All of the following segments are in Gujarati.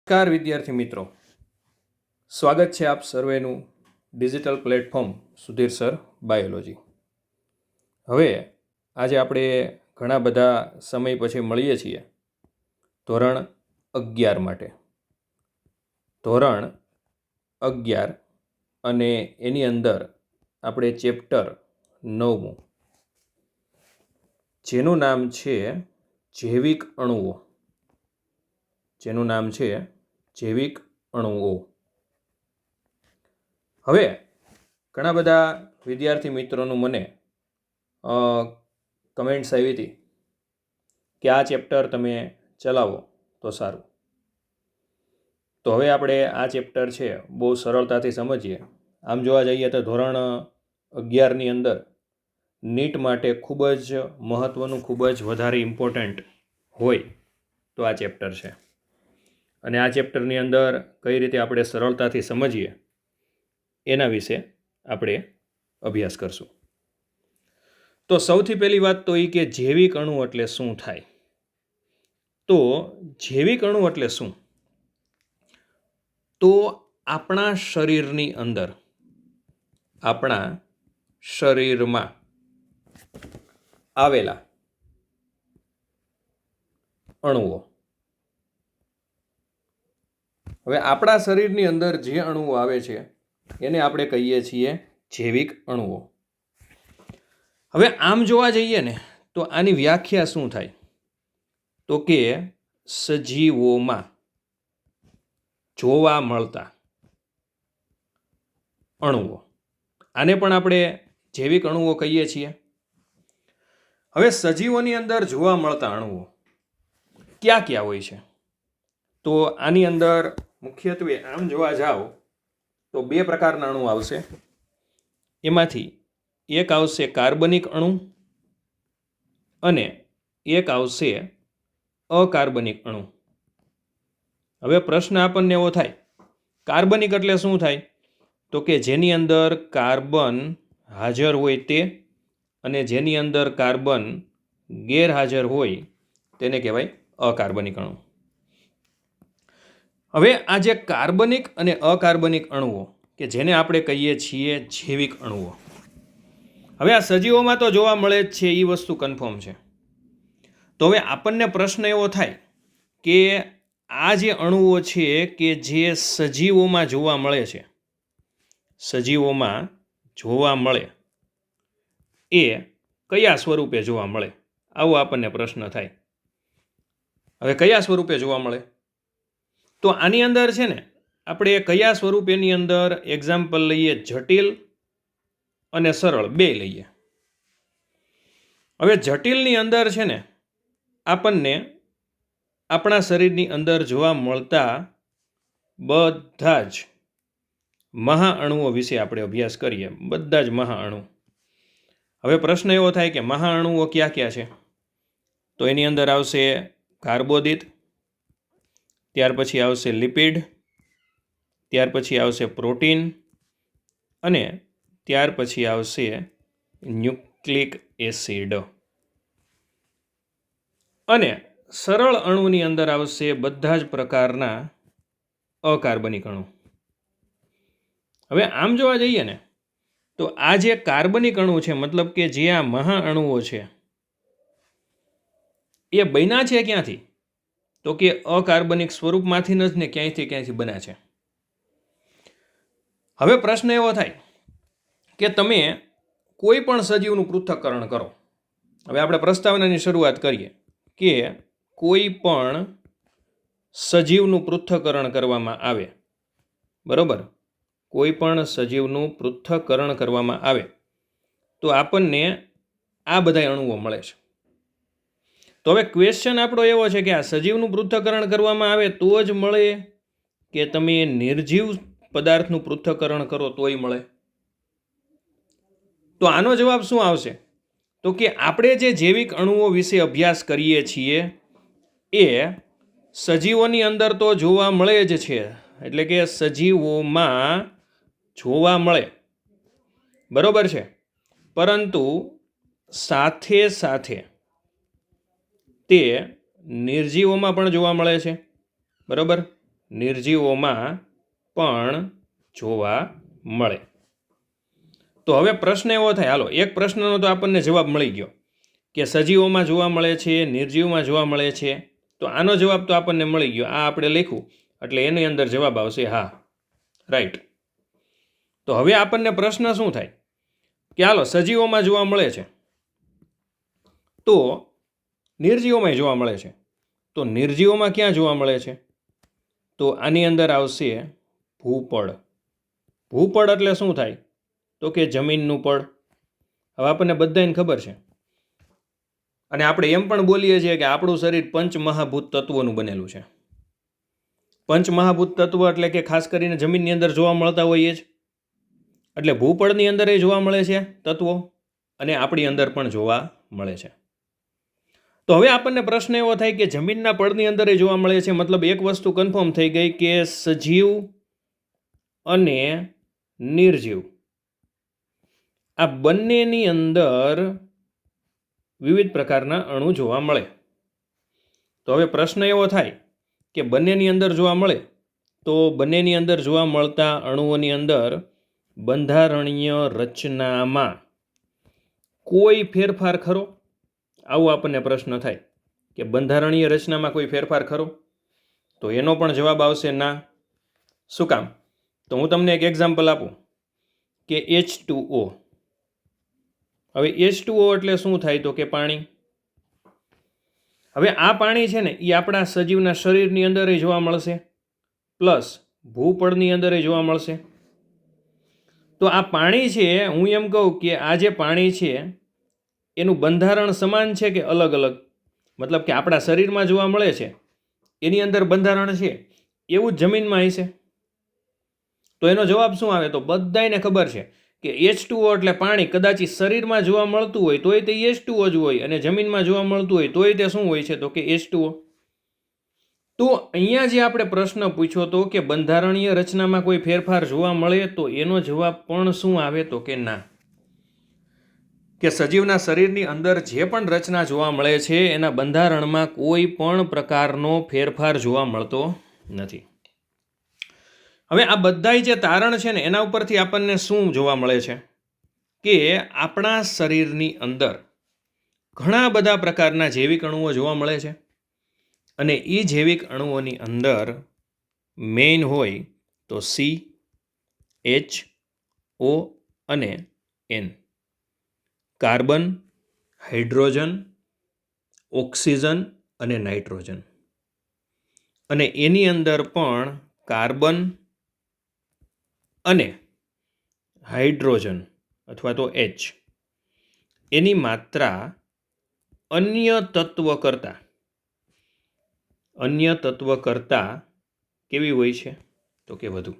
નમસ્કાર વિદ્યાર્થી મિત્રો, સ્વાગત છે આપ સર્વેનું digital platform Sudhir sir biology. હવે આજે આપણે ઘણા બધા સમય પછી મળીએ છીએ ધોરણ 11 માટે. ધોરણ 11 અને એની અંદર આપણે ચેપ્ટર 9 જેનું નામ છે જૈવિક અણુઓ. જૈવિક અણુઓ. હવે ઘણા બધા વિદ્યાર્થી મિત્રોનું મને કમેન્ટ્સ આવી હતી કે આ ચેપ્ટર તમે ચલાવો તો સારું. તો હવે આપણે આ ચેપ્ટર છે બહુ સરળતાથી સમજીએ. આમ જોવા જઈએ તો ધોરણ 11ની અંદર નીટ માટે ખૂબ જ મહત્ત્વનું, ખૂબ જ વધારે ઇમ્પોર્ટન્ટ હોય તો આ ચેપ્ટર છે. અને આ ચેપ્ટરની અંદર કઈ રીતે આપણે સરળતાથી સમજીએ એના વિશે આપણે અભ્યાસ કરશું. તો સૌથી પહેલી વાત તો એ કે જૈવિક અણુ એટલે શું થાય. તો જૈવિક અણુ એટલે શું? તો આપણા શરીરની અંદર, આપણા શરીરમાં આવેલા અણુઓ. હવે આપણા શરીરની અંદર જે અણુઓ આવે છે એને આપણે કહીએ છીએ જૈવિક અણુઓ. હવે આમ જોવા જઈએ ને તો આની વ્યાખ્યા શું થાય? તો કે સજીવોમાં જોવા મળતા અણુઓ. આને પણ આપણે જૈવિક અણુઓ કહીએ છીએ. હવે સજીવોની અંદર જોવા મળતા અણુઓ ક્યાં ક્યાં હોય છે? તો આની અંદર મુખ્યત્વે આમ જોવા જાઓ તો બે પ્રકારના અણુ આવશે. એમાંથી એક આવશે કાર્બનિક અણુ અને એક આવશે અકાર્બનિક અણુ. હવે પ્રશ્ન આપણને એવો થાય, કાર્બનિક એટલે શું થાય? તો કે જેની અંદર કાર્બન હાજર હોય તે, અને જેની અંદર કાર્બન ગેરહાજર હોય તેને કહેવાય અકાર્બનિક અણુ. હવે આ જે કાર્બનિક અને અકાર્બનિક અણુઓ કે જેને આપણે કહીએ છીએ જૈવિક અણુઓ, હવે આ સજીવોમાં તો જોવા મળે જ છે, એ વસ્તુ કન્ફર્મ છે. તો હવે આપણને પ્રશ્ન એવો થાય કે આ જે અણુઓ છે કે જે સજીવોમાં જોવા મળે છે, સજીવોમાં જોવા મળે એ કયા સ્વરૂપે જોવા મળે? આવો આપણને પ્રશ્ન થાય. હવે કયા સ્વરૂપે જોવા મળે? તો આની અંદર છે ને આપણે કયા સ્વરૂપેની અંદર એક્ઝામ્પલ લઈએ, જટિલ અને સરળ બે લઈએ. હવે જટિલની અંદર છે ને આપણને આપણા શરીરની અંદર જોવા મળતા બધા જ મહાઅણુઓ વિશે આપણે અભ્યાસ કરીએ. બધા જ મહાઅણુ. હવે પ્રશ્ન એવો થાય કે મહાઅણુઓ ક્યાં ક્યાં છે? તો એની અંદર આવશે કાર્બોદિત, ત્યાર પછી આવશે લિપિડ, ત્યાર પછી આવશે પ્રોટીન અને ત્યાર પછી આવશે ન્યુક્લિક એસિડ. અને સરળ અણુની અંદર આવશે બધા જ પ્રકારના અકાર્બનિક અણુ. હવે આમ જોવા જઈએ ને તો આ જે કાર્બનિક અણુ છે, મતલબ કે જે આ મહાઅણુઓ છે એ બન્યા છે ક્યાંથી? તો કે અકાર્બનિક સ્વરૂપમાંથી જ ને ક્યાંયથી બન્યા છે. હવે પ્રશ્ન એવો થાય કે તમે કોઈ પણ સજીવનું પૃથ્થકરણ કરો. હવે આપણે પ્રસ્તાવનાની શરૂઆત કરીએ કે કોઈ પણ સજીવનું પૃથ્થકરણ કરવામાં આવે, બરોબર? કોઈ પણ સજીવનું પૃથ્થકરણ કરવામાં આવે તો આપણને આ બધા અણુઓ મળે છે. તો હવે ક્વેશ્ચન આપણો એવો છે કે આ સજીવનું પૃથ્થકરણ કરવામાં આવે તો જ મળે કે તમે નિર્જીવ પદાર્થનું પૃથ્થકરણ કરો તોય મળે? તો આનો જવાબ શું આવશે? તો કે આપણે જે જૈવિક અણુઓ વિશે અભ્યાસ કરીએ છીએ એ સજીવોની અંદર તો જોવા મળે જ છે, એટલે કે સજીવોમાં જોવા મળે, બરોબર છે. પરંતુ સાથે સાથે તે નિર્જીવોમાં પણ જોવા મળે છે, બરોબર? નિર્જીવોમાં પણ જોવા મળે. તો હવે પ્રશ્ન એવો થાય, હાલો એક પ્રશ્નનો તો આપણને જવાબ મળી ગયો કે સજીવોમાં જોવા મળે છે, નિર્જીવમાં જોવા મળે છે. તો આનો જવાબ તો આપણને મળી ગયો, આ આપણે લખ્યું એટલે એની અંદર જવાબ આવશે હા, રાઈટ. તો હવે આપણને પ્રશ્ન શું થાય કે હાલો સજીવોમાં જોવા મળે છે તો નિર્જીવોમાં જોવા મળે છે, તો નિર્જીવોમાં ક્યાં જોવા મળે છે? તો આની અંદર આવશે ભૂપળ. ભૂપળ એટલે શું થાય? તો કે જમીનનું પડ. હવે આપણને બધાને ખબર છે અને આપણે એમ પણ બોલીએ છીએ કે આપણું શરીર પંચમહાભૂત તત્વોનું બનેલું છે. પંચમહાભૂત તત્વ એટલે કે ખાસ કરીને જમીનની અંદર જોવા મળતા હોઈએ જ, એટલે ભૂપળની અંદર એ જોવા મળે છે તત્વો અને આપણી અંદર પણ જોવા મળે છે. તો હવે આપણને પ્રશ્ન એવો થાય કે જમીનના પડની અંદર એ જોવા મળે છે, મતલબ એક વસ્તુ કન્ફર્મ થઈ ગઈ કે સજીવ અને નિર્જીવ આ બંનેની અંદર વિવિધ પ્રકારના અણુ જોવા મળે. તો હવે પ્રશ્ન એવો થાય કે બંનેની અંદર જોવા મળે તો બંનેની અંદર જોવા મળતા અણુઓની અંદર બંધારણીય રચનામાં કોઈ ફેરફાર ખરો? આવો આપણને પ્રશ્ન થાય કે બંધારણીય રચનામાં કોઈ ફેરફાર ખરો? તો એનો પણ જવાબ આવશે ના. શું કામ? તો હું તમને એક એક્ઝામ્પલ આપું કે H2O. હવે H2O એટલે શું થાય? તો કે પાણી. હવે આ પાણી છે ને એ આપણા સજીવના શરીરની અંદર જોવા મળશે, પ્લસ ભૂપળની અંદર જોવા મળશે. તો આ પાણી છે, હું એમ કહું કે આ જે પાણી છે એનું બંધારણ સમાન છે કે અલગ અલગ? મતલબ કે આપણા શરીરમાં જોવા મળે છે એની અંદર બંધારણ છે એવું જ જમીનમાં હશે. તો એનો જવાબ શું આવે? તો બધાને ખબર છે કે H2O એટલે પાણી કદાચ શરીરમાં જોવા મળતું હોય તોય તે H2O જ હોય અને જમીનમાં જોવા મળતું હોય તોય તે શું હોય છે? તો કે H2O. તો અહીંયા જે આપણે પ્રશ્ન પૂછ્યો તો કે બંધારણીય રચનામાં કોઈ ફેરફાર જોવા મળે, તો એનો જવાબ પણ શું આવે? તો કે ના. કે સજીવના શરીરની અંદર જે પણ રચના જોવા મળે છે એના બંધારણમાં કોઈ પણ પ્રકારનો ફેરફાર જોવા મળતો નથી. હવે આ બધા જે તારણ છે ને એના ઉપરથી આપણને શું જોવા મળે છે કે આપણા શરીરની અંદર ઘણા બધા પ્રકારના જૈવિક અણુઓ જોવા મળે છે અને એ જૈવિક અણુઓની અંદર મેઇન હોય તો CHO અને N. કાર્બન, હાઇડ્રોજન, ઓક્સિજન અને નાઇટ્રોજન. અને એની અંદર પણ કાર્બન અને હાઇડ્રોજન અથવા તો H એની માત્રા અન્ય તત્વ કરતાં કેવી હોય છે? તો કે વધુ.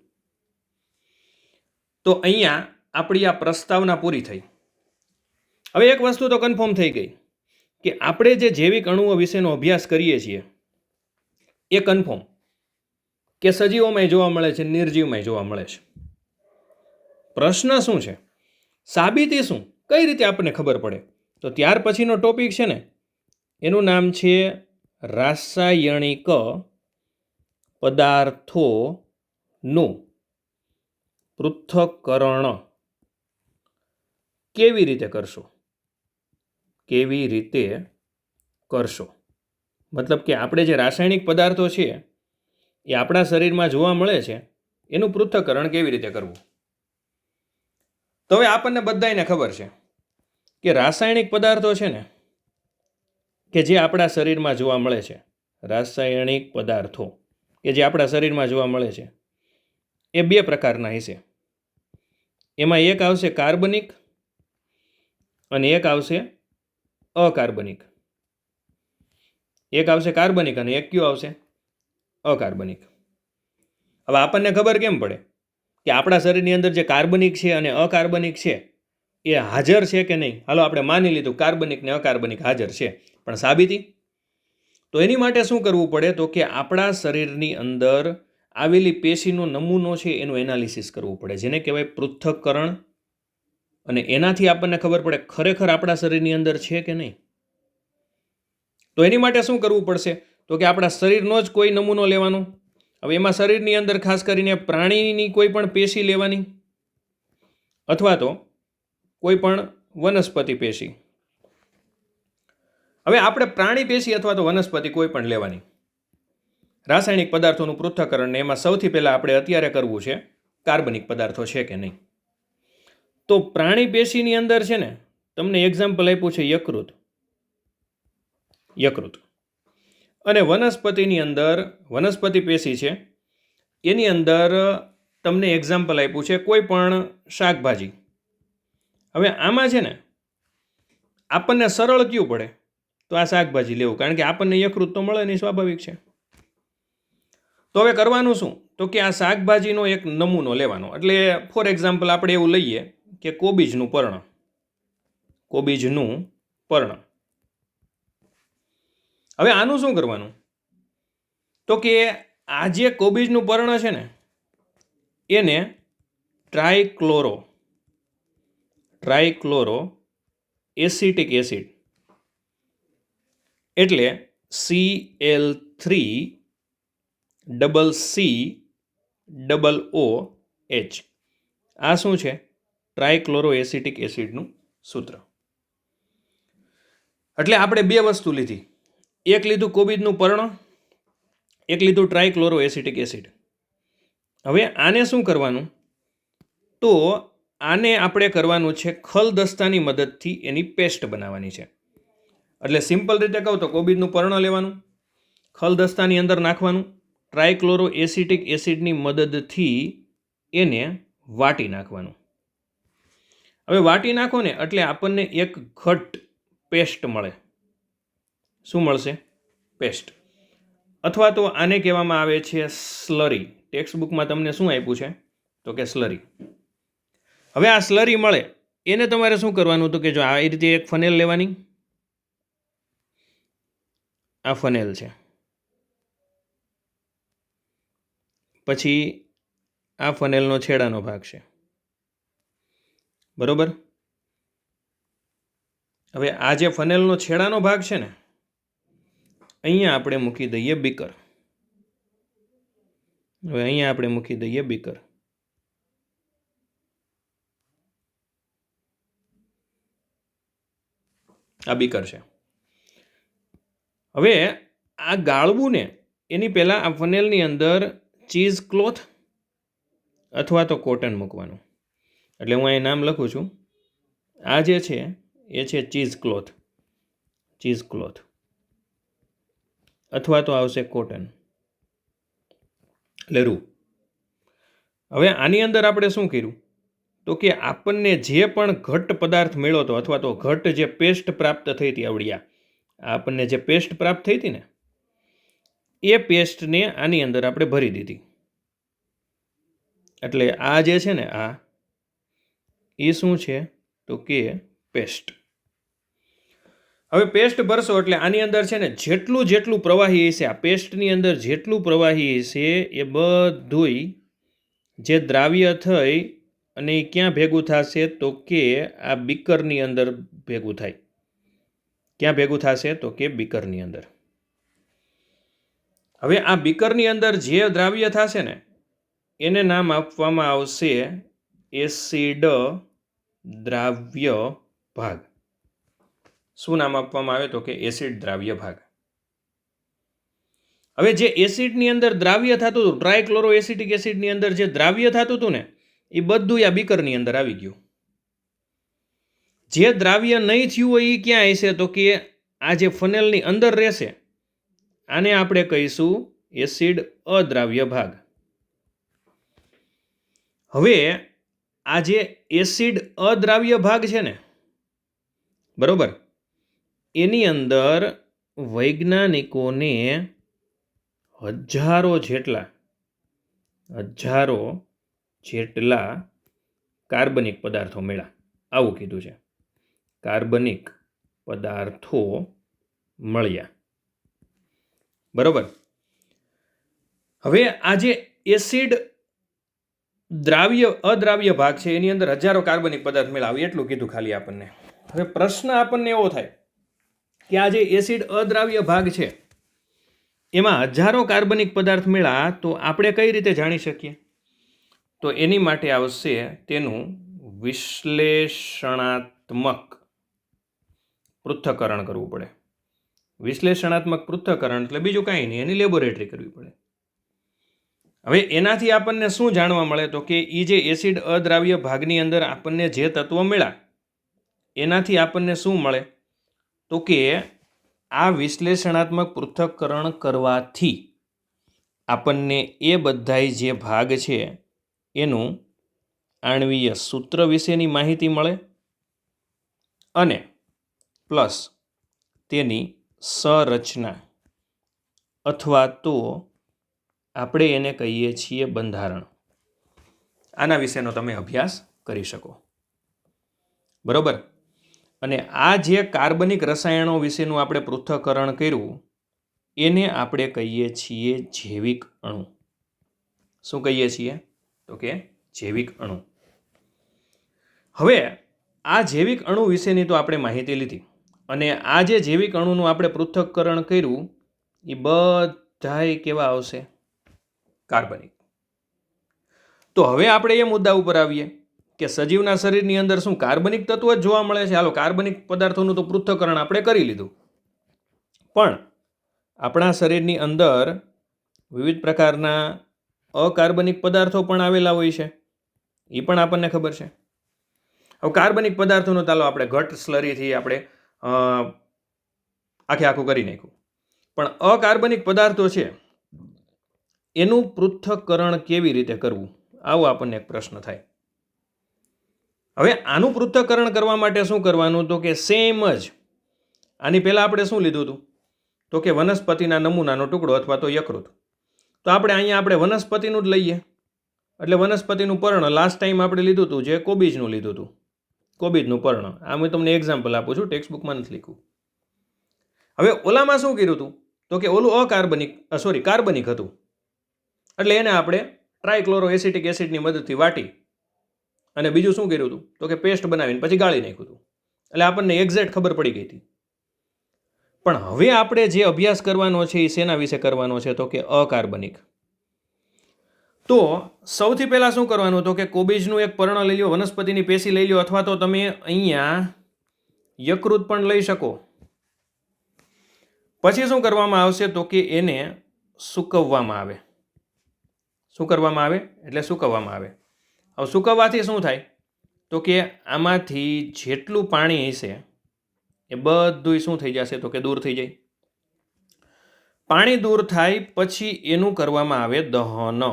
તો અહીંયા આપણી આ પ્રસ્તાવના પૂરી થઈ. હવે એક વસ્તુ તો કન્ફર્મ થઈ ગઈ કે આપણે જે જૈવિક અણુઓ વિશેનો અભ્યાસ કરીએ છીએ એ કન્ફર્મ કે સજીવોમાં જોવા મળે છે, નિર્જીવમાં જોવા મળે છે. પ્રશ્ન શું છે? સાબિતી શું? કઈ રીતે આપણને ખબર પડે? તો ત્યાર પછીનો ટોપિક છે ને એનું નામ છે રાસાયણિક પદાર્થોનું પૃથ્થકરણ. કેવી રીતે કરશો? મતલબ કે આપણે જે રાસાયણિક પદાર્થો છે એ આપણા શરીરમાં જોવા મળે છે એનું પૃથ્થકરણ કેવી રીતે કરવું? તો હવે આપણને બધાને ખબર છે કે રાસાયણિક પદાર્થો છે ને કે જે આપણા શરીરમાં જોવા મળે છે, રાસાયણિક પદાર્થો કે જે આપણા શરીરમાં જોવા મળે છે એ બે પ્રકારના હશે. એમાં એક આવશે કાર્બનિક અને એક આવશે અકાર્બનિક. એક આવશે કાર્બનિક અને એક કયું આવશે? અકાર્બનિક. હવે આપણને ખબર કેમ પડે કે આપણા શરીરની અંદર જે કાર્બનિક છે અને અકાર્બનિક છે એ હાજર છે કે નહીં? હાલો આપણે માની લીધું કાર્બનિક ને અકાર્બનિક હાજર છે, પણ સાબિતી? તો એની માટે શું કરવું પડે? તો કે આપણા શરીરની અંદર આવેલી પેશીનો નમૂનો છે એનું એનાલિસિસ કરવું પડે, જેને કહેવાય પૃથ્થકરણ. અને એનાથી આપણને ખબર પડે ખરેખર આપણા શરીરની અંદર છે કે નહીં. તો એની માટે શું કરવું પડશે? તો કે આપણા શરીરનો જ કોઈ નમૂનો લેવાનો હવે એમાં શરીરની અંદર ખાસ કરીને પ્રાણીની કોઈ પણ પેશી લેવાની અથવા તો કોઈ પણ વનસ્પતિ પેશી. હવે આપણે પ્રાણી પેશી અથવા તો વનસ્પતિ કોઈ પણ લેવાની. રાસાયણિક પદાર્થોનું પૃથ્થકરણ ને એમાં સૌથી પહેલાં આપણે અત્યારે કરવું છે કાર્બનિક પદાર્થો છે કે નહીં. તો પ્રાણી પેશીની અંદર છે ને તમને એક્ઝામ્પલ આપ્યું છે યકૃત. અને વનસ્પતિની અંદર વનસ્પતિ પેશી છે એની અંદર તમને એક્ઝામ્પલ આપ્યું છે કોઈ પણ શાકભાજી. હવે આમાં છે ને આપણને સરળ કયું પડે તો આ શાકભાજી લેવું, કારણ કે આપણને યકૃત તો મળે નહીં, સ્વાભાવિક છે. તો હવે કરવાનું શું તો કે આ શાકભાજીનો એક નમૂનો લેવાનો. એટલે ફોર એક્ઝામ્પલ આપણે એવું લઈએ કે કોબીજનું પર્ણ. હવે આનું શું કરવાનું તો કે આ જે કોબીજનું પર્ણ છે ને એને ટ્રાઇક્લોરો એસિટિક એસિડ એટલે Cl3CCOOH આ શું છે ટ્રાઇક્લોરો એસિટિક એસિડનું સૂત્ર. એટલે આપણે બે વસ્તુ લીધી, એક લીધું કોબીજનું પર્ણ, એક લીધું ટ્રાઇક્લોરો એસિટિક એસિડ. હવે આને શું કરવાનું તો આને આપણે કરવાનું છે ખલદસ્તાની મદદથી એની પેસ્ટ બનાવવાની છે. એટલે સિમ્પલ રીતે કહું તો કોબીજનું પર્ણ લેવાનું, ખલદસ્તાની અંદર નાખવાનું, ટ્રાઇક્લોરો એસિટિક એસિડની મદદથી એને વાટી નાખવાનું. હવે વાટી નાખો ને એટલે આપણને એક ઘટ પેસ્ટ મળે. શું મળશે? પેસ્ટ. અથવા તો આને કહેવામાં આવે છે સ્લરી. ટેક્સ્ટ બુકમાં તમને શું આપ્યું છે તો કે સ્લરી. હવે આ સ્લરી મળે એને તમારે શું કરવાનું તો કે જો આ રીતે એક ફનેલ લેવાની, આ ફનેલ છે, પછી આ ફનેલનો છેડાનો ભાગ છે, બરોબર. હવે આ જે ફનેલનો છેડાનો ભાગ છે ને અહીંયા આપણે મૂકી દઈએ બીકર. આ બીકર છે. હવે આ ગાળવું ને એની પહેલાં આ ફનેલની અંદર ચીઝ ક્લોથ અથવા તો કોટન મૂકવાનું. એટલે હું અહીં નામ લખું છું. આ જે છે એ છે ચીઝ ક્લોથ અથવા તો આવશે કોટન, એટલે રૂ. હવે આની અંદર આપણે શું કર્યું તો કે આપણને જે પણ ઘટ્ટ પદાર્થ મળ્યો હતો અથવા તો ઘટ્ટ જે પેસ્ટ પ્રાપ્ત થઈ હતી આવડિયા, આપણને જે પેસ્ટ પ્રાપ્ત થઈ હતી ને એ પેસ્ટને આની અંદર આપણે ભરી દીધી. એટલે આ જે છે ને આ એ શું છે તો કે પેસ્ટ. હવે પેસ્ટ ભરશો એટલે આની અંદર છે ને જેટલું પ્રવાહી હશે, આ પેસ્ટની અંદર જેટલું પ્રવાહી હશે એ બધુંય જે દ્રાવ્ય થઈ અને એ ક્યાં ભેગું થશે તો કે આ બીકરની અંદર ભેગું થાય. ક્યાં ભેગું થશે તો કે બીકરની અંદર. હવે આ બીકરની અંદર જે દ્રાવ્ય થશે ને એને નામ આપવામાં આવશે એસિડ દ્રાવ્ય ભાગ. શું નામ આપવામાં આવે તો કે એસિડ દ્રાવ્ય ભાગ. હવે જે એસિડની અંદર દ્રાવ્ય થતું હતું, ટ્રાઇક્લોરો એસિટિક એસિડની અંદર જે દ્રાવ્ય થતું હતું ને એ બધું આ બીકરની અંદર આવી ગયું. જે દ્રાવ્ય નહીં થયું હોય એ ક્યાં હશે તો કે આ જે ફનેલની અંદર રહેશે, આને આપણે કહીશું એસિડ અદ્રાવ્ય ભાગ. હવે આ જે એસિડ અદ્રાવ્ય ભાગ છે ને બરોબર, એની અંદર વૈજ્ઞાનિકોને હજારો જેટલા કાર્બનિક પદાર્થો મળ્યા. આવું કીધું છે, કાર્બનિક પદાર્થો મળ્યા, બરોબર. હવે આ જે એસિડ અદ્રાવ્ય ભાગ છે એની અંદર હજારો કાર્બનિક પદાર્થ મળ્યા, એટલું કીધું ખાલી આપણને. હવે પ્રશ્ન આપણને એવો થાય કે આ જે એસિડ અદ્રાવ્ય ભાગ છે એમાં હજારો કાર્બનિક પદાર્થ મળ્યા તો આપણે કઈ રીતે જાણી શકીએ? તો એની માટે આવશે તેનું વિશ્લેષણાત્મક પૃથ્થકરણ કરવું પડે. વિશ્લેષણાત્મક પૃથ્થકરણ એટલે બીજું કાંઈ નહીં, એની લેબોરેટરી કરવી પડે. હવે એનાથી આપણને શું જાણવા મળે? તો કે એ જે એસિડ અદ્રાવ્ય ભાગની અંદર આપણને જે તત્વો મળ્યા એનાથી આપણને શું મળે? તો કે આ વિશ્લેષણાત્મક પૃથ્થકરણ કરવાથી આપણને એ બધાય જે ભાગ છે એનું આણ્વીય સૂત્ર વિશેની માહિતી મળે અને પ્લસ તેની સંરચના અથવા તો આપણે એને કહીએ છીએ બંધારણ. આના વિશેનો તમે અભ્યાસ કરી શકો. બરોબર. અને આ જે કાર્બનિક રસાયણો વિશેનું આપણે પૃથ્થકરણ કર્યું એને આપણે કહીએ છીએ જૈવિક અણુ. શું કહીએ છીએ? તો કે જૈવિક અણુ. હવે આ જૈવિક અણુ વિશેની તો આપણે માહિતી લીધી અને આ જે જૈવિક અણુનું આપણે પૃથ્થકરણ કર્યું એ બધાય કેવા આવશે? કાર્બનિક. તો હવે આપણે એ મુદ્દા ઉપર આવીએ કે સજીવના શરીરની અંદર શું કાર્બનિક તત્વ જ જોવા મળે છે? હાલો, કાર્બનિક પદાર્થોનું તો પૃથ્થકરણ આપણે કરી લીધું, પણ આપણા શરીરની અંદર વિવિધ પ્રકારના અકાર્બનિક પદાર્થો પણ આવેલા હોય છે, એ પણ આપણને ખબર છે. હવે કાર્બનિક પદાર્થોનું ચાલો આપણે ઘટ સ્લરીથી આપણે આખું કરી નાખ્યું, પણ અકાર્બનિક પદાર્થો છે એનું પૃથ્થકરણ કેવી રીતે કરવું? આવો આપણને એક પ્રશ્ન થાય. હવે આનું પૃથ્થકરણ કરવા માટે શું કરવાનું? તો કે સેમ જ આની પહેલાં આપણે શું લીધું હતું? તો કે વનસ્પતિના નમૂનાનો ટુકડો અથવા તો યકૃત. તો અહીંયા આપણે વનસ્પતિનું જ લઈએ, એટલે વનસ્પતિનું પર્ણ લાસ્ટ ટાઈમ આપણે લીધું હતું જે કોબીજનું લીધું હતું, કોબીજનું પર્ણ. આ હું તમને એક્ઝામ્પલ આપું છું, ટેક્સ્ટબુકમાં નથી લખ્યું. હવે ઓલામાં શું કર્યું હતું? તો કે ઓલું કાર્બનિક હતું, એટલે એને આપણે ટ્રાયક્લોરો એસિટિક એસિડની મદદથી વાટી અને બીજું શું કર્યું હતું? તો કે પેસ્ટ બનાવીને પછી ગાળી નાખ્યું હતું, એટલે આપણને એક્ઝેક્ટ ખબર પડી ગઈ હતી. પણ હવે આપણે જે અભ્યાસ કરવાનો છે એ શેના વિશે કરવાનો છે? તો કે અકાર્બનિક. તો સૌથી પહેલાં શું કરવાનું? તો કે કોબીજનું એક પર્ણ લઈ લો, વનસ્પતિની પેશી લઈ લો, અથવા તો તમે અહીંયા યકૃત પણ લઈ શકો. પછી શું કરવામાં આવશે? તો કે એને સૂકવવામાં આવે. શું કરવામાં આવે? એટલે સૂકવવામાં આવે. હવે સૂકવવાથી શું થાય? તો કે આમાંથી જેટલું પાણી હશે એ બધું શું થઈ જશે? તો કે દૂર થઈ જાય. પાણી દૂર થાય પછી એનું કરવામાં આવે દહન.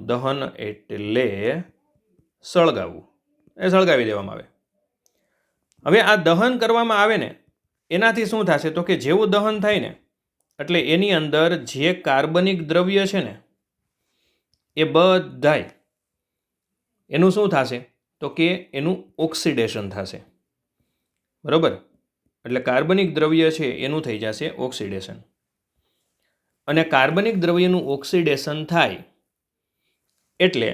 દહન એટલે સળગાવવું, એ સળગાવી દેવામાં આવે. હવે આ દહન કરવામાં આવે ને એનાથી શું થશે? તો કે જેવું દહન થાય ને એટલે એની અંદર જે કાર્બનિક દ્રવ્ય છે ને એ બધાય એનું શું થશે? તો કે એનું ઓક્સિડેશન થશે. બરોબર? એટલે કાર્બનિક દ્રવ્ય છે એનું થઈ જશે ઓક્સિડેશન. અને કાર્બનિક દ્રવ્યનું ઓક્સિડેશન થાય એટલે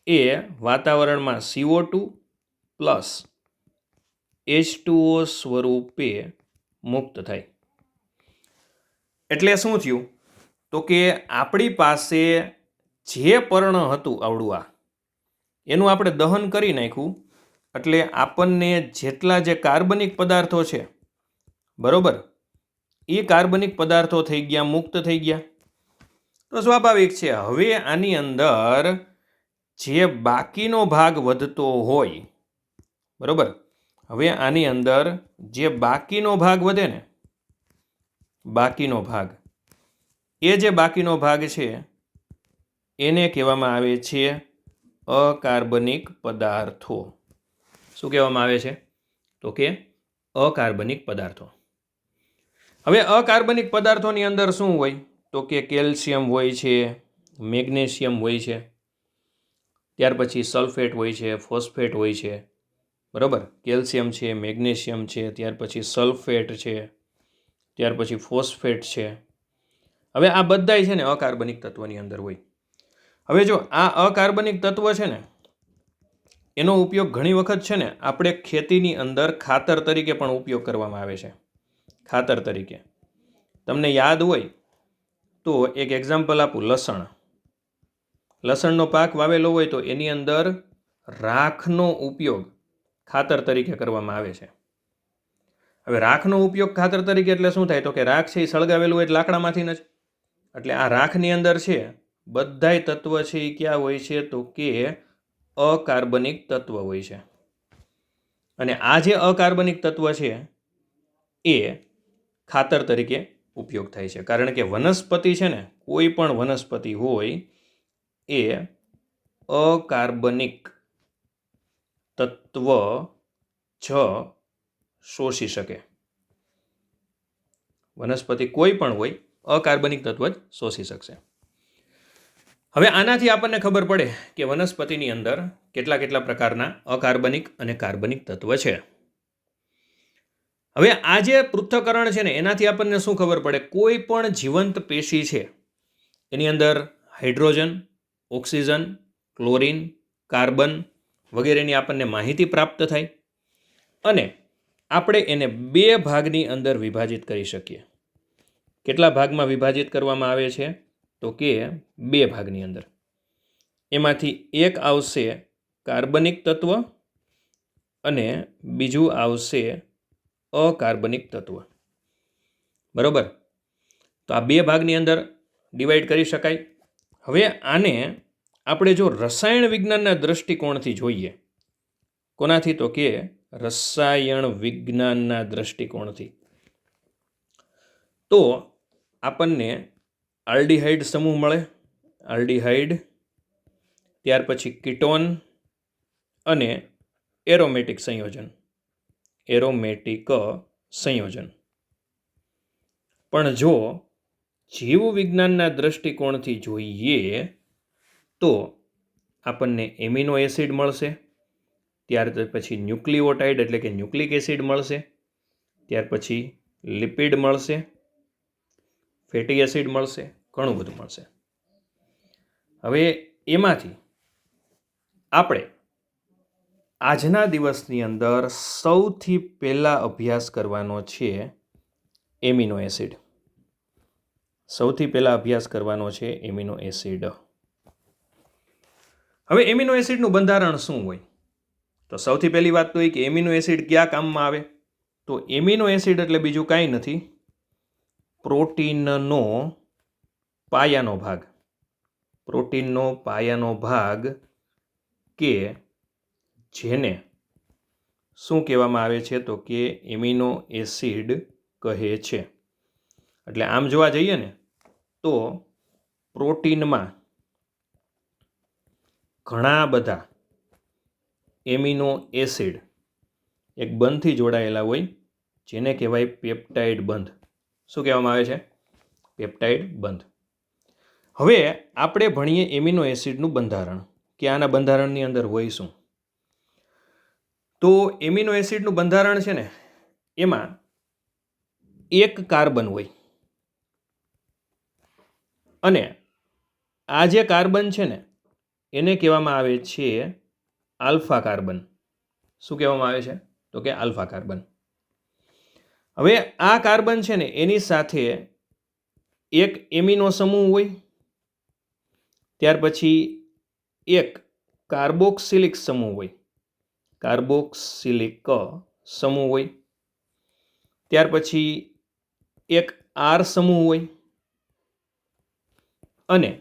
એ વાતાવરણમાં CO2 પ્લસ H2O સ્વરૂપે મુક્ત થાય. એટલે શું થયું? તો કે આપણી પાસે જે પર્ણ હતું આવડું એનું આપણે દહન કરી નાખ્યું, એટલે આપણને જેટલા જે કાર્બનિક પદાર્થો છે, બરોબર, એ કાર્બનિક પદાર્થો થઈ ગયા, મુક્ત થઈ ગયા. તો સ્વાભાવિક છે હવે આની અંદર જે બાકીનો ભાગ વધતો હોય, બરોબર, હવે આની અંદર જે બાકીનો ભાગ વધે ને, બાકીનો ભાગ, એ જે બાકીનો ભાગ છે એને કહેવામાં આવે છે અકાર્બનિક પદાર્થો. શું કહેવામાં આવે છે? તો કે અકાર્બનિક પદાર્થો. હવે અકાર્બનિક પદાર્થોની અંદર શું હોય? તો કે કેલ્શિયમ હોય છે, મેગ્નેશિયમ હોય છે, ત્યાર પછી સલ્ફેટ હોય છે, ફોસ્ફેટ હોય છે. બરાબર? કેલ્શિયમ છે, મેગ્નેશિયમ છે, ત્યાર પછી સલ્ફેટ છે, ત્યાર પછી ફોસ્ફેટ છે. હવે આ બધાય છે ને અકાર્બનિક તત્વની અંદર હોય. હવે જો આ અકાર્બનિક તત્વ છે ને એનો ઉપયોગ ઘણી વખત છે ને આપણે ખેતીની અંદર ખાતર તરીકે પણ ઉપયોગ કરવામાં આવે છે. ખાતર તરીકે તમને યાદ હોય તો એક એક્ઝામ્પલ આપું. લસણનો પાક વાવેલો હોય તો એની અંદર રાખનો ઉપયોગ ખાતર તરીકે કરવામાં આવે છે. હવે રાખનો ઉપયોગ ખાતર તરીકે એટલે શું થાય? તો કે રાખ છે એ સળગાવેલું હોય એટલે લાકડામાંથી જ. એટલે આ રાખની અંદર છે બધાય તત્વ છે એ ક્યાં હોય છે? તો કે અકાર્બનિક તત્વ હોય છે. અને આ જે અકાર્બનિક તત્વ છે એ ખાતર તરીકે ઉપયોગ થાય છે. કારણ કે વનસ્પતિ છે ને, કોઈ પણ વનસ્પતિ હોય એ અકાર્બનિક તત્વ જ શોષી શકે. વનસ્પતિ કોઈ પણ હોય અકાર્બનિક તત્વ જ શોષી શકશે. હવે આનાથી આપણને ખબર પડે કે વનસ્પતિની અંદર કેટલા કેટલા પ્રકારના અકાર્બનિક અને કાર્બનિક તત્વ છે. હવે આ જે પૃથ્થકરણ છે ને એનાથી આપણને શું ખબર પડે? કોઈ પણ જીવંત પેશી છે એની અંદર હાઇડ્રોજન, ઓક્સિજન, ક્લોરિન, કાર્બન વગેરેની આપણને માહિતી પ્રાપ્ત થાય અને આપણે એને 2 ભાગની અંદર વિભાજિત કરી શકીએ. કેટલા ભાગમાં વિભાજિત કરવામાં આવે છે? તો કે 2 ભાગની અંદર. એમાંથી એક આવશે કાર્બનિક તત્વ અને બીજું આવશે અકાર્બનિક તત્વ. બરોબર? તો આ 2 ભાગની અંદર ડિવાઈડ કરી શકાય. હવે આને આપણે જો રસાયણ વિજ્ઞાનના દૃષ્ટિકોણથી જોઈએ. કોનાથી? તો કે રસાયણ વિજ્ઞાનના દૃષ્ટિકોણથી. તો આપણને આલ્ડીહાઇડ સમૂહ મળે. આલ્ડીહાઇડ, ત્યાર પછી કીટોન અને એરોમેટિક સંયોજન. પણ જો જીવવિજ્ઞાનના દૃષ્ટિકોણથી જોઈએ તો આપણને એમિનો એસિડ મળશે, ત્યાર પછી ન્યુક્લિઓટાઇડ એટલે કે ન્યુક્લિક એસિડ મળશે, ત્યાર પછી લિપિડ મળશે, ફેટી એસિડ મળશે, ઘણું બધું મળશે. હવે એમાંથી આપણે આજના દિવસની અંદર સૌથી પહેલાં અભ્યાસ કરવાનો છે એમિનો એસિડ. સૌથી પહેલાં અભ્યાસ કરવાનો છે એમિનો એસિડ. હવે એમિનો એસિડનું બંધારણ શું હોય? તો સૌથી પહેલી વાત તો એ કે એમિનો એસિડ ક્યાં કામમાં આવે? તો એમિનો એસિડ એટલે બીજું કાંઈ નથી, પ્રોટીનનો પાયાનો ભાગ. પ્રોટીનનો પાયાનો ભાગ કે જેને શું કહેવામાં આવે છે? તો કે એમિનો એસિડ કહે છે. એટલે આમ જોવા જઈએ ને તો પ્રોટીનમાં ઘણા બધા એમિનો એસિડ એક બંધથી જોડાયેલા હોય જેને કહેવાય પેપ્ટાઇડ બંધ. શું કહેવામાં આવે છે? પેપ્ટાઇડ બંધ. હવે આપણે ભણીએ એમિનો એસિડનું બંધારણ કે આના બંધારણની અંદર હોય શું. તો એમિનો એસિડનું બંધારણ છે ને એમાં એક કાર્બન હોય અને આ જે કાર્બન છે ને એને કહેવામાં આવે છે આલ્ફા કાર્બન. શું કહેવામાં આવે છે? તો કે આલ્ફા કાર્બન. હવે આ કાર્બન છે ને એની સાથે એક એમિનો સમૂહ હોય, ત્યાર પછી એક કાર્બોક્સિલિક સમૂહ હોય. કાર્બોક્સિલિક સમૂહ હોય, ત્યાર પછી એક આર સમૂહ હોય અને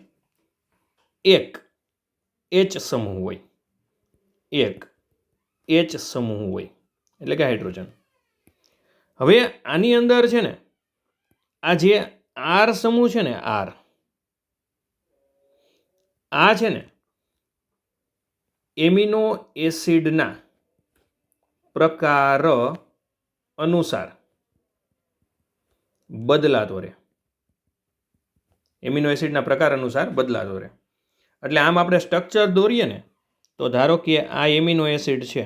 એક એચ સમૂહ હોય. એક એચ સમૂહ હોય એટલે કે હાઇડ્રોજન. હવે આની અંદર છે ને આ જે આર સમૂહ છે ને આ છે ને એમિનો એસિડના પ્રકાર અનુસાર બદલાતો રહે. એમિનો એસિડના પ્રકાર અનુસાર બદલાતો રહે. એટલે આમ આપણે સ્ટ્રક્ચર દોરીએ ને તો ધારો કે આ એમિનો એસિડ છે,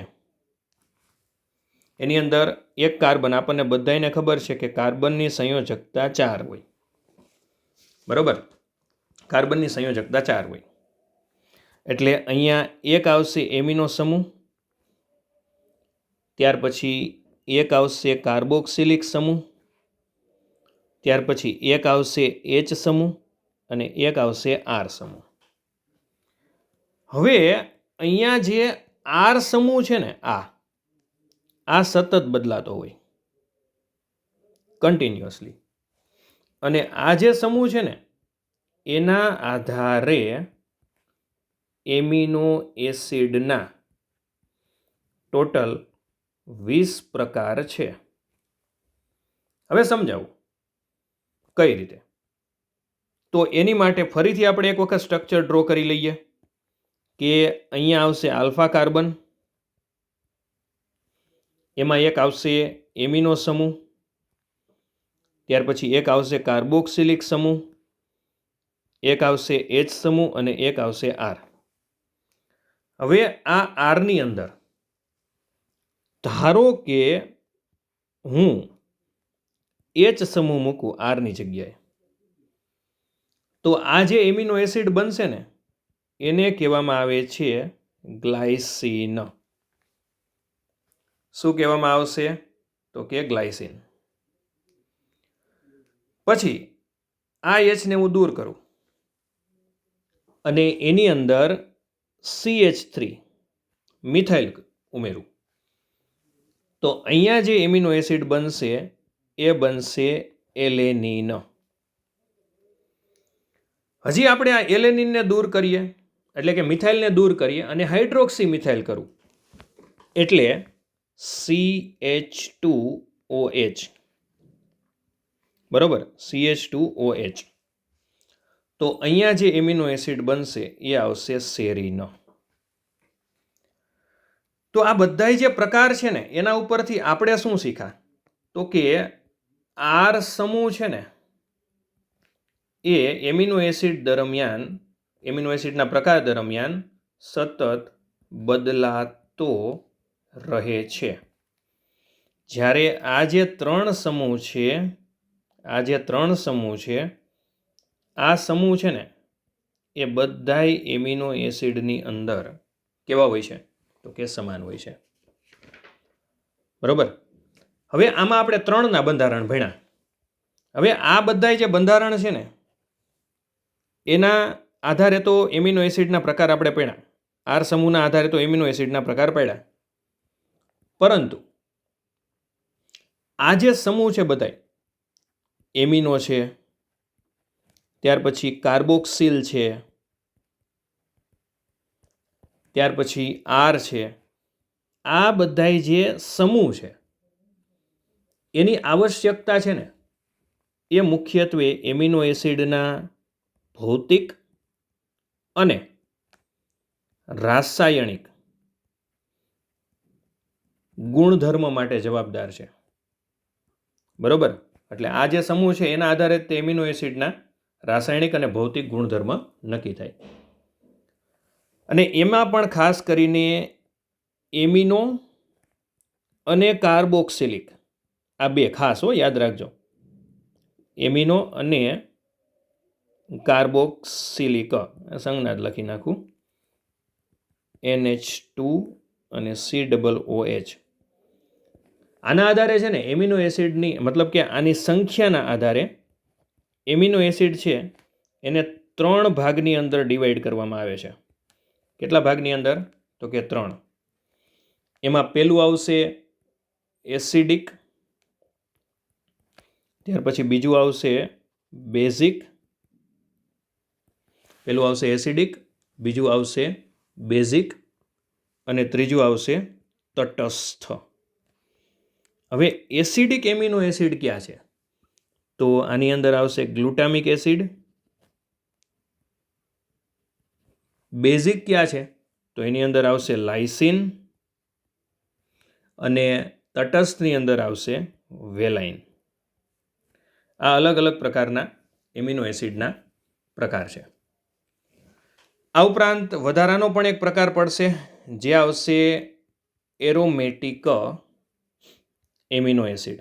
એની અંદર એક કાર્બન, આપણને બધાને ખબર છે કે કાર્બનની સંયોજકતા 4 હોય. બરોબર? કાર્બનની સંયોજકતા 4 હોય. એટલે અહીંયા એક આવશે એમિનો સમૂહ, ત્યાર પછી એક આવશે કાર્બોક્સિલિક સમૂહ, ત્યાર પછી એક આવશે H સમૂહ અને એક આવશે R સમૂહ. હવે અહીંયા જે R સમૂહ છે ને આ સતત બદલાતો હોય કન્ટિન્યુઅસલી, અને આ જે સમૂહ છે ને એના આધારે એમિનો એસિડના ટોટલ 20 પ્રકાર છે. હવે સમજાવું કઈ રીતે. તો એની માટે ફરીથી આપણે એક વખત સ્ટ્રક્ચર ડ્રો કરી લઈએ કે અહીંયા આવશે આલ્ફા કાર્બન, એમાં એક આવશે એમિનો સમૂહ, ત્યાર પછી એક આવશે કાર્બોક્સિલિક સમૂહ, એક આવશે H સમૂહ અને એક આવશે R. હવે આ R ની અંદર ધારો કે હું H સમૂહ મૂકું R ની જગ્યાએ, તો આ જે એમિનો એસિડ બનશે ને એને કહેવામાં આવે છે ગ્લાયસીન. શું કહેવામાં આવશે? તો કે ગ્લાયસીન. પછી આ H ને હું દૂર કરું અને એની અંદર CH3 મિથાઇલ ઉમેરું, તો અહીંયા જે એમિનો એસિડ બનશે એ બનશે એલેનિન. હજી આપણે આ એલેનિનને દૂર કરીએ, એટલે કે મિથાઇલને દૂર કરીએ અને હાઇડ્રોક્સી મિથાઇલ કરું, એટલે CH2OH. બરોબર, CH2OH. તો અહીંયા જે એમિનો એસિડ બનશે એ આવશે સેરીન. તો આ બધા જે પ્રકાર છે ને એના ઉપરથી આપણે શું શીખા? તો કે R સમૂહ છે ને એ એમિનો એસિડના પ્રકાર દરમિયાન સતત બદલાતો રહે છે. જ્યારે આ જે ત્રણ સમૂહ છે આ સમૂહ છે ને એ બધાય એમિનો એસિડની અંદર કેવા હોય છે? તો કે સમાન હોય છે. બરોબર. હવે આમાં આપણે 3ના બંધારણ ભણ્યા. હવે આ બધા જે બંધારણ છે ને એના આધારે તો એમિનો એસિડના પ્રકાર આપણે પડ્યા, R સમૂહના આધારે તો એમિનો એસિડના પ્રકાર પડ્યા, પરંતુ આ જે સમૂહ છે બધાય એમિનો છે, ત્યાર પછી કાર્બોક્સિલ છે, ત્યાર પછી R છે, આ બધાય જે સમૂહ છે એની આવશ્યકતા છે ને એ મુખ્યત્વે એમિનો એસિડના ભૌતિક અને રાસાયણિક ગુણધર્મ માટે જવાબદાર છે. બરોબર. એટલે આ જે સમૂહ છે એના આધારે તે એમિનો એસિડના રાસાયણિક અને ભૌતિક ગુણધર્મ નક્કી થાય. અને એમાં પણ ખાસ કરીને એમિનો અને કાર્બોક્સિલિક, આ બે ખાસ યાદ રાખજો. એમિનો અને કાર્બોક્સિલિક, સંજ્ઞા લખી નાખું, NH2 અને COOH. આના આધારે છે ને એમિનો એસિડની, મતલબ કે આની સંખ્યાના આધારે એમિનો એસિડ છે એને 3 ભાગની અંદર ડિવાઈડ કરવામાં આવે છે. કેટલા ભાગની અંદર? તો કે 3. એમાં પહેલું આવશે એસિડિક, ત્યાર પછી બીજું આવશે બેઝિક, પહેલું આવશે એસિડિક, બીજું આવશે બેઝિક અને ત્રીજું આવશે તટસ્થ. હવે એસિડિક એમિનો એસિડ ક્યાં છે? તો આની અંદર આવશે ગ્લુટામિક એસિડ. બેઝિક ક્યાં છે? તો એની અંદર આવશે લાઇસિન અને તટસ્થની અંદર આવશે વેલાઇન. આ અલગ અલગ પ્રકારના એમિનો એસિડના પ્રકાર છે. આ ઉપરાંત વધારાનો પણ એક પ્રકાર પડશે જે આવશે એરોમેટિક એમિનો એસિડ.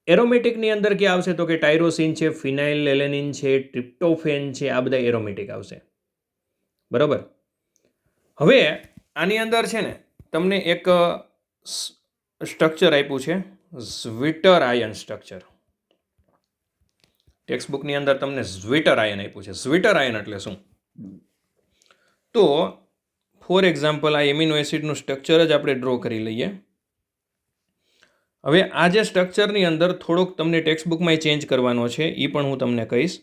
એરોમેટિકની અંદર ક્યાં આવશે? તો કે ટાયરોસિન છે, ફિનાઇલ એલેનિન છે, ટ્રિપ્ટોફેન છે, આ બધા એરોમેટિક આવશે. બરોબર. હવે આની અંદર છે ને તમને એક સ્ટ્રક્ચર આપ્યું છે, ઝ્વિટર આયન સ્ટ્રક્ચર. ટેક્સ્ટ બુકની અંદર તમને ઝ્વિટર આયન આપ્યું છે. ઝ્વિટર આયન એટલે શું? તો ફોર એક્ઝામ્પલ આ એમિનો એસિડનું સ્ટ્રક્ચર જ આપણે ડ્રો કરી લઈએ. હવે આ જે સ્ટ્રક્ચરની અંદર થોડોક તમને ટેક્સ્ટ બુકમાં ચેન્જ કરવાનો છે, એ પણ હું તમને કહીશ.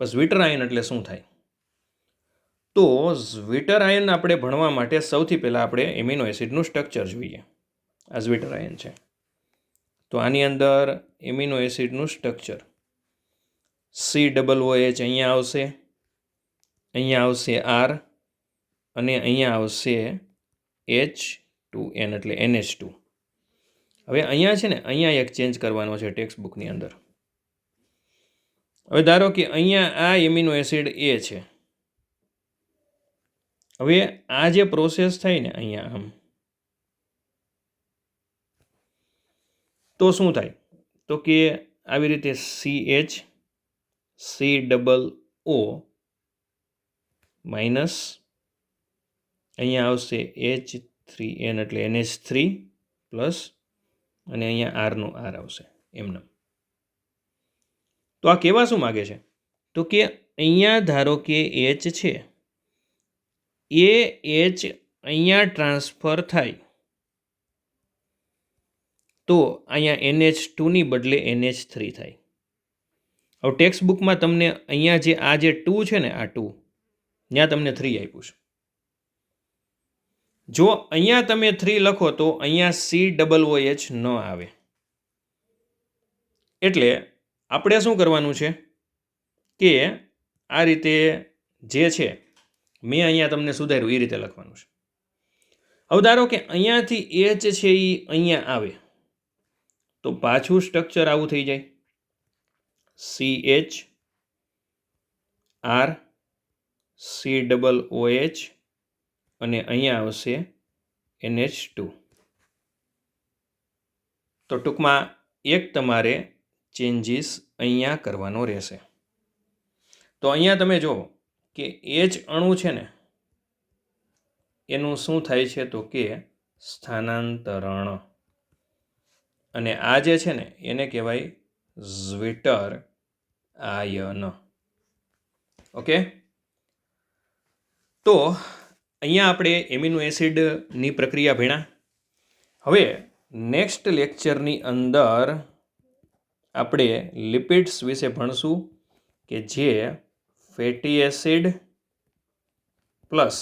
પણ ઝ્વિટર આયન એટલે શું થાય? તો ઝ્વિટર આયન આપણે ભણવા માટે સૌથી પહેલાં આપણે એમિનો એસિડનું સ્ટ્રક્ચર જોઈએ. આ ઝ્વિટર આયન છે, તો આની અંદર એમિનો એસિડનું સ્ટ્રક્ચર COOH અહીંયા આવશે, અહીંયા આવશે R અને અહીંયા આવશે H2N એટલે NH2. હવે અહીંયા છે ને, અહીંયા એક ચેન્જ કરવાનો છે ટેક્સ્ટ બુકની અંદર. હવે ધારો કે અહીંયા આ એમિનો એસિડ A છે. હવે આ જે પ્રોસેસ થાય ને અહીંયા આમ, તો શું થાય? તો કે આવી રીતે CHCOO માઇનસ અહીંયા આવશે H3N એટલે NH3 પ્લસ અને અહીંયા આરનું આર આવશે એમને. તો આ કહેવા શું માગે છે? તો કે અહીંયા ધારો કે H છે, એ H અહીંયા ટ્રાન્સફર થાય તો અહીંયા NH2ની બદલે NH3 થાય. હવે ટેક્સ્ટ બુકમાં તમને અહીંયા જે આ જે 2 છે ને, આ 2 ત્યાં તમને 3 આપ્યું છે. જો અહીંયા તમે 3 લખો તો અહીંયા COOH ન આવે. એટલે આપણે શું કરવાનું છે કે આ રીતે જે છે મેં અહીંયા તમને સુધાર્યું એ રીતે લખવાનું છે. હવે ધારો કે અહીંયાથી H છે એ અહીંયા આવે તો પાછું સ્ટ્રક્ચર આવું થઈ જાય. CH R COOH અને અહીંયા આવશે NH2. તો ટૂંકમાં એક તમારે ચેન્જીસ અહીંયા કરવાનો રહેશે. તો અહીંયા તમે જુઓ કે H અણુ છે ને એનું શું થાય છે? તો કે સ્થાનાંતરણ. અને આ જે છે ને એને કહેવાય ઝ્વિટર આયન. ઓકે, તો અહીંયા આપણે એમિનો એસિડની પ્રક્રિયા ભણ્યા. હવે નેક્સ્ટ લેક્ચરની અંદર આપણે લિપિડ્સ વિશે ભણશું કે જે ફેટી એસિડ પ્લસ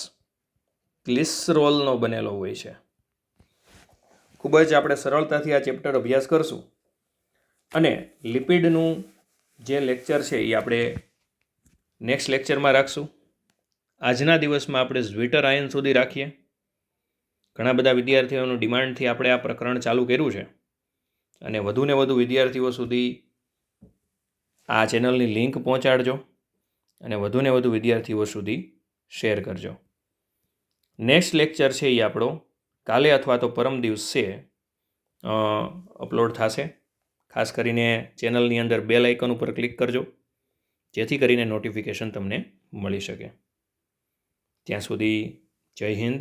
ગ્લિસરોલનો બનેલો હોય છે. ખૂબ જ આપણે સરળતાથી આ ચેપ્ટર અભ્યાસ કરશું અને લિપિડનું જે લેક્ચર છે એ આપણે નેક્સ્ટ લેક્ચરમાં રાખશું. આજના દિવસમાં આપણે ઝ્વિટર આયન સુધી રાખીએ. ઘણા બધા વિદ્યાર્થીઓનું ડિમાન્ડથી આપણે આ પ્રકરણ ચાલુ કર્યું છે અને વધુને વધુ વિદ્યાર્થીઓ સુધી આ ચેનલની લિંક પહોંચાડજો અને વધુને વધુ વિદ્યાર્થીઓ સુધી શેર કરજો. નેક્સ્ટ લેક્ચર છે એ આપણો કાલે અથવા તો પરમ દિવસે અપલોડ થશે. ખાસ કરીને ચેનલની અંદર બેલ આઇકન ઉપર ક્લિક કરજો જેથી કરીને નોટિફિકેશન તમને મળી શકે. ત્યાં સુધી જય હિન્દ.